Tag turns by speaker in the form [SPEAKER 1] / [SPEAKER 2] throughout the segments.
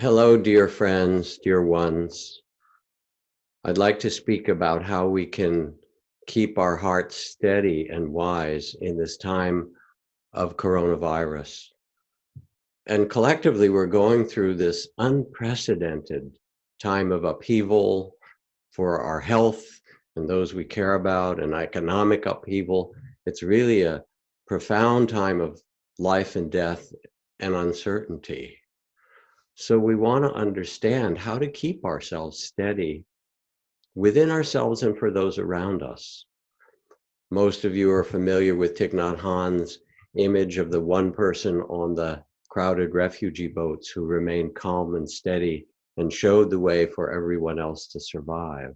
[SPEAKER 1] Hello, dear friends, dear ones. I'd like to speak about how we can keep our hearts steady and wise in this time of coronavirus. And collectively, we're going through this unprecedented time of upheaval for our health and those we care about, and economic upheaval. It's really a profound time of life and death and uncertainty. So we want to understand how to keep ourselves steady within ourselves and for those around us. Most of you are familiar with Thich Nhat Hanh's image of the one person on the crowded refugee boats who remained calm and steady and showed the way for everyone else to survive.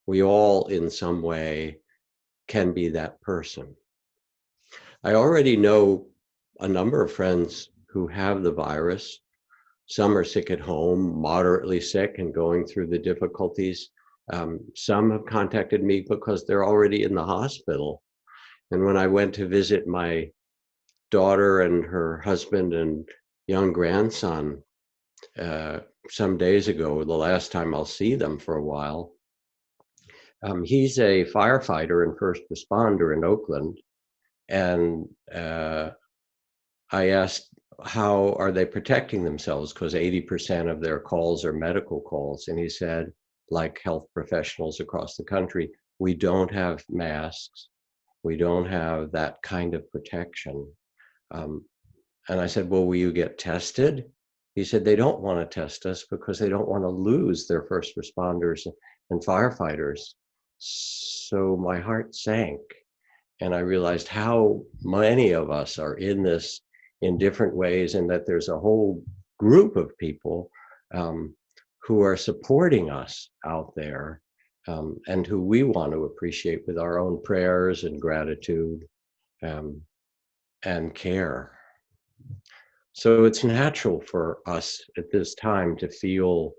[SPEAKER 1] We all, in some way, can be that person. I already know a number of friends who have the virus. Some are sick at home, moderately sick and going through the difficulties. Some have contacted me because they're already in the hospital. And when I went to visit my daughter and her husband and young grandson some days ago, the last time I'll see them for a while, he's a firefighter and first responder in Oakland. And I asked, how are they protecting themselves? Because 80% of their calls are medical calls. And he said, like health professionals across the country, we don't have masks. We don't have that kind of protection. And I said, well, will you get tested? He said, they don't want to test us because they don't want to lose their first responders and firefighters. So my heart sank. And I realized how many of us are in this in different ways, and that there's a whole group of people who are supporting us out there, and who we want to appreciate with our own prayers and gratitude and care. So it's natural for us at this time to feel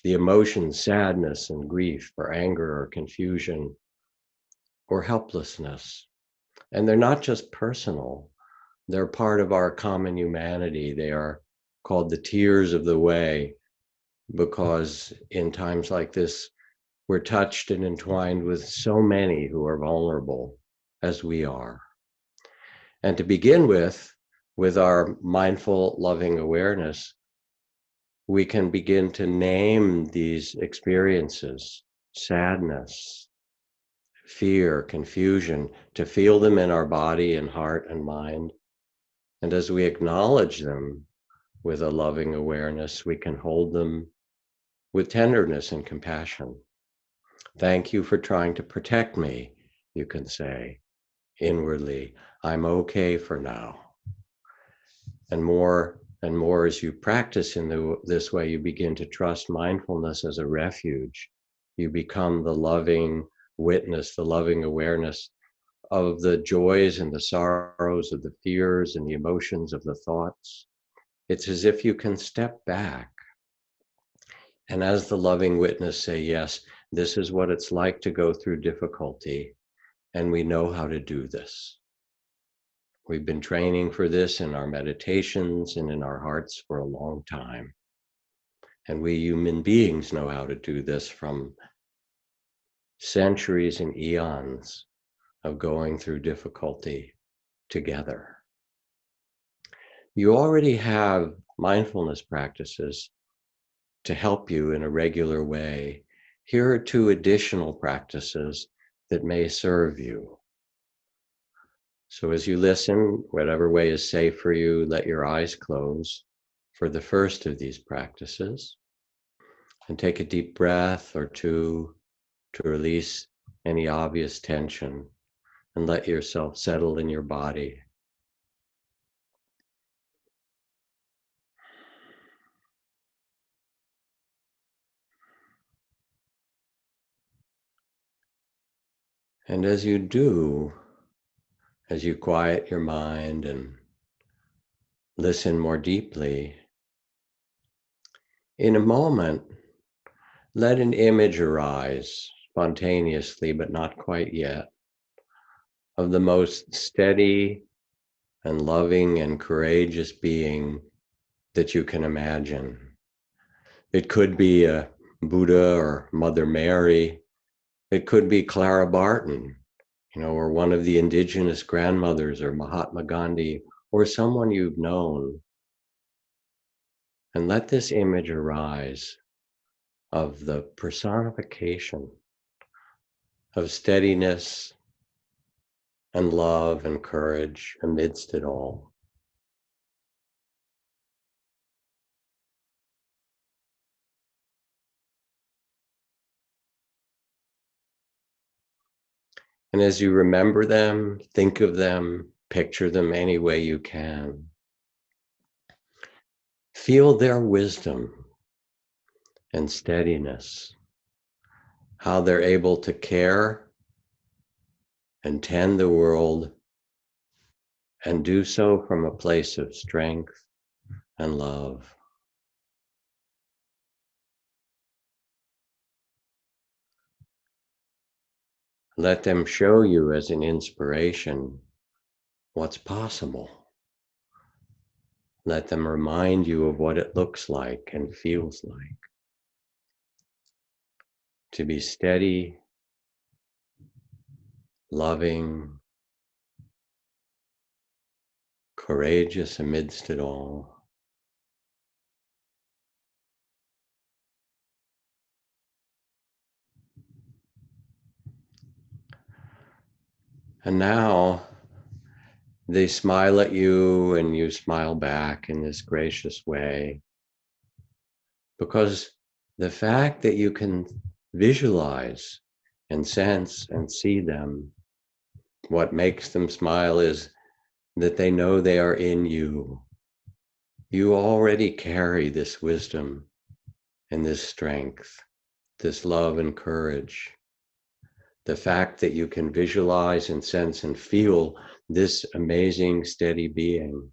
[SPEAKER 1] the emotions, sadness and grief, or anger or confusion or helplessness. And they're not just personal. They're part of our common humanity. They are called the tears of the 𝐜𝐤, because in times like this, we're touched and entwined with so many who are vulnerable as we are. And to begin with our mindful, loving awareness, we can begin to name these experiences, sadness, fear, confusion, to feel them in our body and heart and mind. And as we acknowledge them with a loving awareness, we can hold them with tenderness and compassion. Thank you for trying to protect me, you can say inwardly. I'm okay for now. And more as you practice in this way, you begin to trust mindfulness as a refuge. You become the loving witness, the loving awareness of the joys and the sorrows, of the fears and the emotions, of the thoughts. It's as if you can step back and, as the loving witness, say, yes, this is what it's like to go through difficulty, and we know how to do this. We've been training for this in our meditations and in our hearts for a long time. And we human beings know how to do this from centuries and eons of going through difficulty together. You already have mindfulness practices to help you in a regular way. Here are 2 additional practices that may serve you. So as you listen, whatever way is safe for you, let your eyes close for the first of these practices, and take a deep breath or 2 to release any obvious tension, and let yourself settle in your body. And as you do, as you quiet your mind and listen more deeply, in a moment, let an image arise spontaneously, but not quite yet, of the most steady and loving and courageous being that you can imagine. It could be a Buddha or Mother Mary. It could be Clara Barton, or one of the indigenous grandmothers, or Mahatma Gandhi, or someone you've known. And let this image arise of the personification of steadiness and love and courage amidst it all. And as you remember them, think of them, picture them any way you can. Feel their wisdom and steadiness, how they're able to care and tend the world and do so from a place of strength and love. Let them show you as an inspiration what's possible. Let them remind you of what it looks like and feels like to be steady, loving, courageous amidst it all. And now they smile at you and you smile back in this gracious way, because the fact that you can visualize and sense and see them, what makes them smile is that they know they are in you. You already carry this wisdom and this strength, this love and courage. The fact that you can visualize and sense and feel this amazing, steady being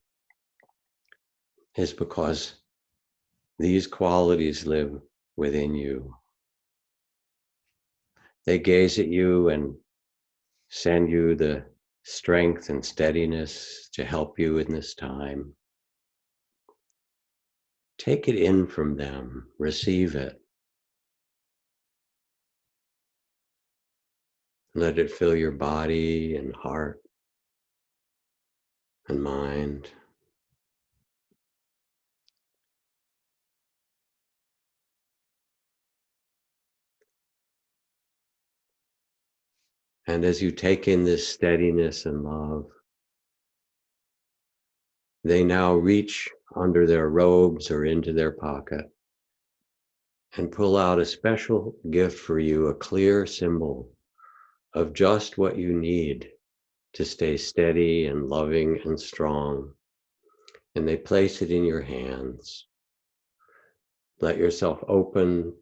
[SPEAKER 1] is because these qualities live within you. They gaze at you and send you the strength and steadiness to help you in this time. Take it in from them, receive it. Let it fill your body and heart and mind. And as you take in this steadiness and love, they now reach under their robes or into their pocket and pull out a special gift for you, a clear symbol of just what you need to stay steady and loving and strong. And they place it in your hands. Let yourself open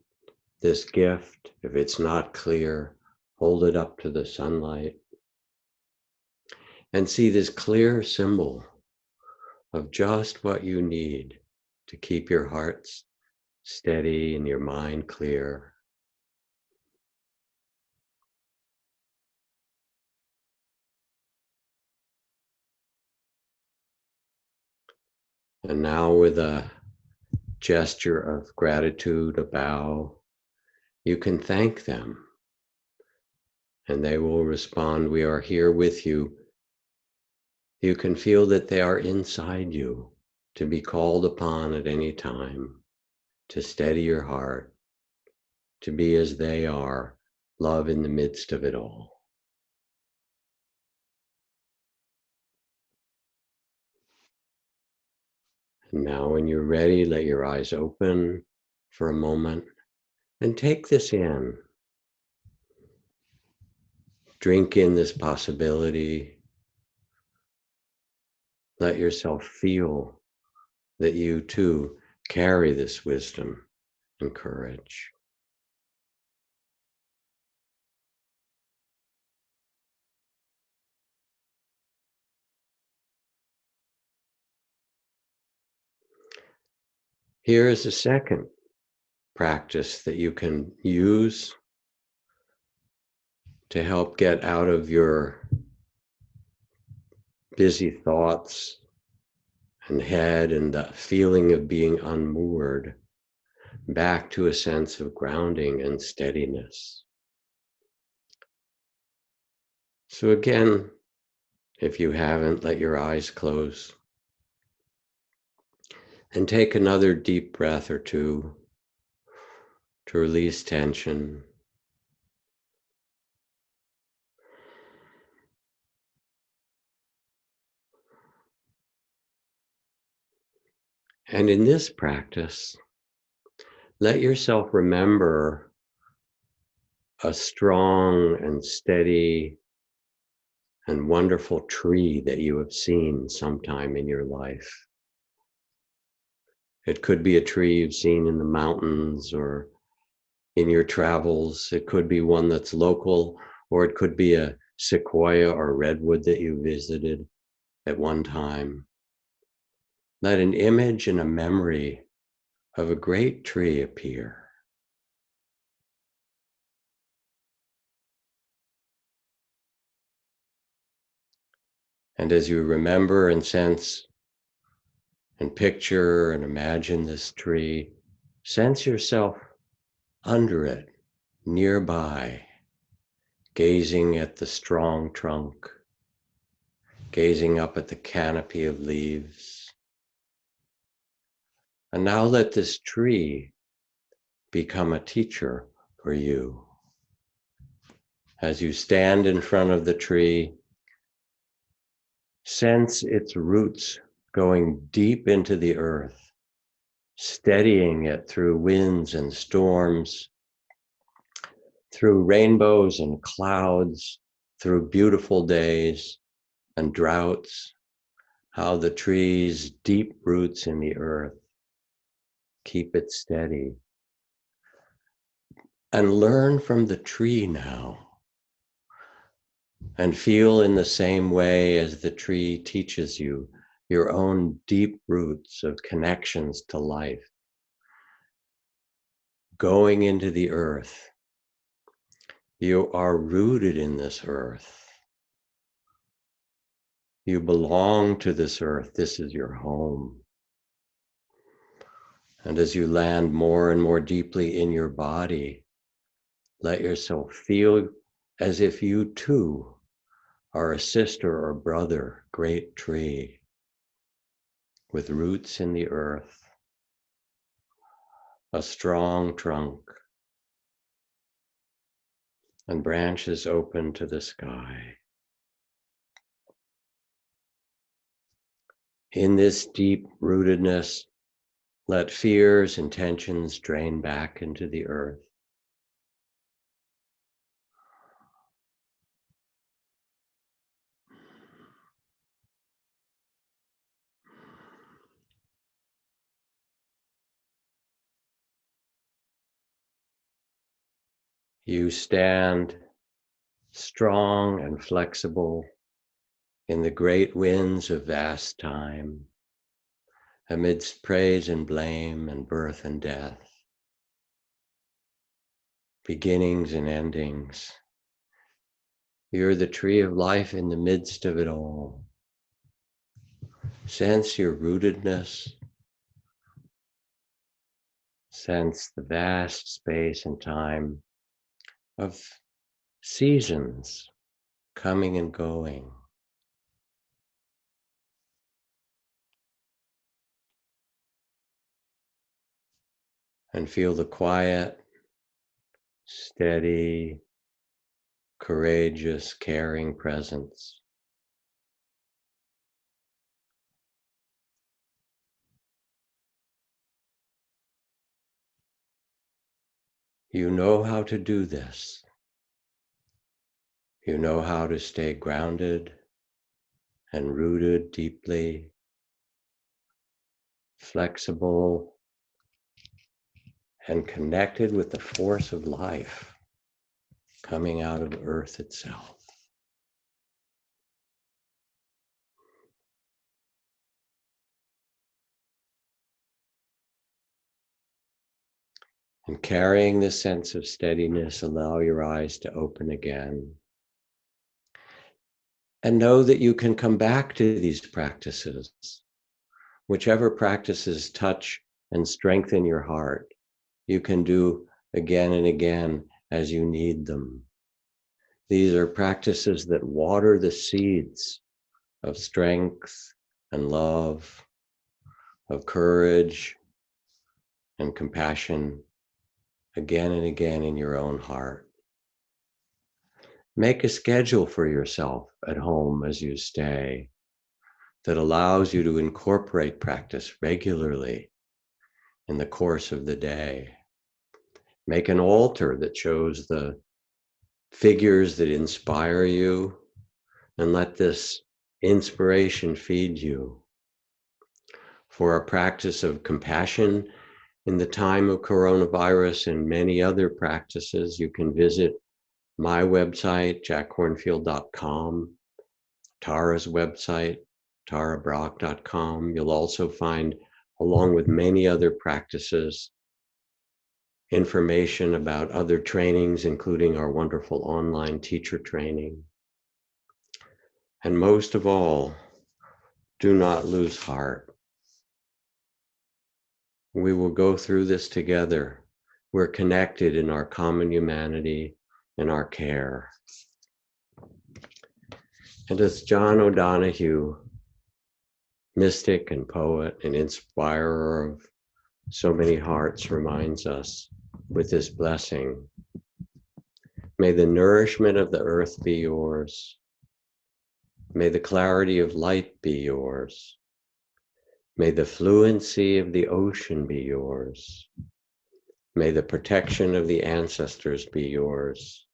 [SPEAKER 1] this gift. If it's not clear, hold it up to the sunlight and see this clear symbol of just what you need to keep your hearts steady and your mind clear. And now, with a gesture of gratitude, a bow, you can thank them. And they will respond, "We are here with you." You can feel that they are inside you, to be called upon at any time, to steady your heart, to be as they are, love in the midst of it all. And now when you're ready, let your eyes open for a moment and take this in. Drink in this possibility. Let yourself feel that you too carry this wisdom and courage. Here is a second practice that you can use to help get out of your busy thoughts and head and the feeling of being unmoored. back to a sense of grounding and steadiness. So again, if you haven't, let your eyes close and take another deep breath or two to release tension. And in this practice, let yourself remember a strong and steady and wonderful tree that you have seen sometime in your life. It could be a tree you've seen in the mountains or in your travels. It could be one that's local, or it could be a sequoia or redwood that you visited at one time. Let an image and a memory of a great tree appear. And as you remember and sense and picture and imagine this tree, sense yourself under it, nearby, gazing at the strong trunk, gazing up at the canopy of leaves. And now let this tree become a teacher for you. As you stand in front of the tree, sense its roots going deep into the earth, steadying it through winds and storms, through rainbows and clouds, through beautiful days and droughts, how the tree's deep roots in the earth keep it steady. And learn from the tree now, and feel in the same way as the tree teaches you your own deep roots of connections to life, going into the earth. You are rooted in this earth. You belong to this earth. This is your home. And as you land more and more deeply in your body, let yourself feel as if you too are a sister or brother, great tree, with roots in the earth, a strong trunk, and branches open to the sky. In this deep rootedness, let fears and tensions drain back into the earth. You stand strong and flexible in the great winds of vast time, amidst praise and blame and birth and death, beginnings and endings. You're the tree of life in the midst of it all. Sense your rootedness. Sense the vast space and time of seasons coming and going. And feel the quiet, steady, courageous, caring presence. You know how to do this. You know how to stay grounded and rooted deeply, flexible, and connected with the force of life coming out of Earth itself. And carrying this sense of steadiness, allow your eyes to open again. And know that you can come back to these practices, whichever practices touch and strengthen your heart. you can do again and again as you need them. These are practices that water the seeds of strength and love, of courage and compassion again and again in your own heart. Make a schedule for yourself at home as you stay that allows you to incorporate practice regularly in the course of the day. Make an altar that shows the figures that inspire you, and let this inspiration feed you. For a practice of compassion in the time of coronavirus and many other practices, you can visit my website, jackkornfield.com, Tara's website, tarabrach.com. You'll also find, along with many other practices, information about other trainings, including our wonderful online teacher training. And most of all, do not lose heart. We will go through this together. We're connected in our common humanity and our care. And as John O'Donohue, mystic and poet and inspirer of so many hearts, reminds us with this blessing, may the nourishment of the earth be yours. May the clarity of light be yours. May the fluency of the ocean be yours. May the protection of the ancestors be yours.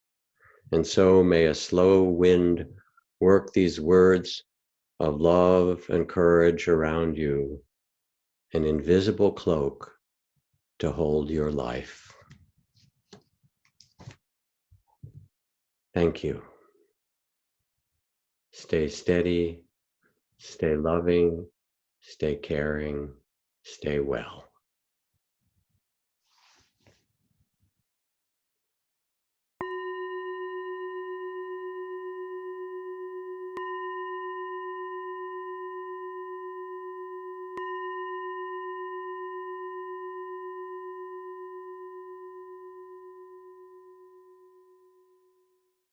[SPEAKER 1] And so may a slow wind work these words of love and courage around you, an invisible cloak to hold your life. Thank you. Stay steady, stay loving, stay caring, stay well.